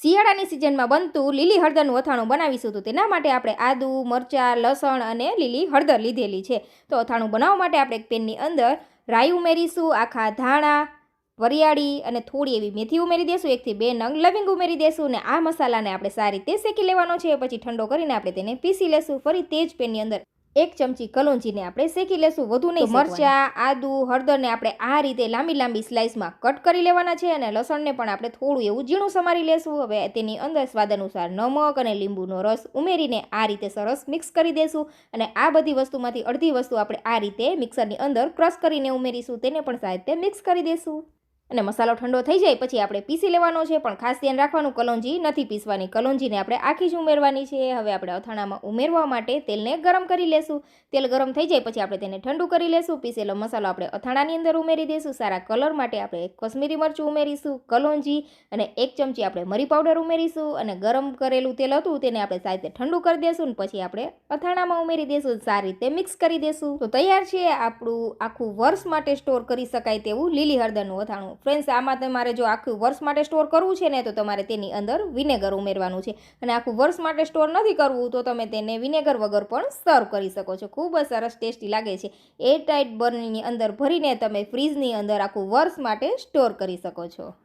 શિયાળાની સિઝનમાં બનતું લીલી હળદરનું અથાણું બનાવીશું. તો તેના માટે આપણે આદુ, મરચાં, લસણ અને લીલી હળદર લીધેલી છે. તો અથાણું બનાવવા માટે આપણે એક પેનની અંદર રાઈ ઉમેરીશું, આખા ધાણા, વરિયાળી અને થોડી એવી મેથી ઉમેરી દેશું. 1 થી 2 નંગ લવિંગ ઉમેરી દેશું અને આ મસાલાને આપણે સારી રીતે શેકી લેવાનો છે. પછી ઠંડો કરીને આપણે તેને પીસી લેશું. ફરી તે જ પેનની અંદર 1 ચમચી કલોંજીને આપણે શેકી લેશું, વધુ નહીં. મરચાં, આદુ, હળદરને આપણે આ રીતે લાંબી લાંબી સ્લાઇસમાં કટ કરી લેવાના છે અને લસણને પણ આપણે થોડું એવું ઝીણું સમારી લેશું. હવે તેની અંદર સ્વાદ અનુસાર નમક અને લીંબુનો રસ ઉમેરીને આ રીતે સરસ મિક્સ કરી દેશું અને આ બધી વસ્તુમાંથી અડધી વસ્તુ આપણે આ રીતે મિક્સરની અંદર ક્રશ કરીને ઉમેરીશું. તેને પણ સારી રીતે મિક્સ કરી દેશું અને મસાલો ઠંડો થઈ જાય પછી આપણે પીસી લેવાનો છે. પણ ખાસ ધ્યાન રાખવાનું, કલોંજી નથી પીસવાની, કલોંજીને આપણે આખી જ ઉમેરવાની છે. હવે આપણે અથાણામાં ઉમેરવા માટે તેલને ગરમ કરી લેશું. તેલ ગરમ થઈ જાય પછી આપણે તેને ઠંડુ કરી લેશું. પીસેલો મસાલો આપણે અથાણાની અંદર ઉમેરી દઈશું. સારા કલર માટે આપણે કશ્મીરી મરચું ઉમેરીશું, કલોંજી અને 1 ચમચી આપણે મરી પાવડર ઉમેરીશું અને ગરમ કરેલું તેલ હતું તેને આપણે સારી રીતે ઠંડુ કરી દેશું અને પછી આપણે અથાણામાં ઉમેરી દઈશું. સારી રીતે મિક્સ કરી દેશું. તો તૈયાર છે આપણું આખું વર્ષ માટે સ્ટોર કરી શકાય તેવું લીલી હળદરનું અથાણું. ફ્રેન્ડ્સ, આમાં તમારે જો આખું વર્ષ માટે સ્ટોર કરવું છે ને તો તમારે તેની અંદર વિનેગર ઉમેરવાનું છે અને આખું વર્ષ માટે સ્ટોર નથી કરવું તો તમે તેને વિનેગર વગર પણ સર્વ કરી શકો છો. ખૂબ જ સરસ ટેસ્ટી લાગે છે. એરટાઇટ બરણીની અંદર ભરીને તમે ફ્રીજની અંદર આખું વર્ષ માટે સ્ટોર કરી શકો છો.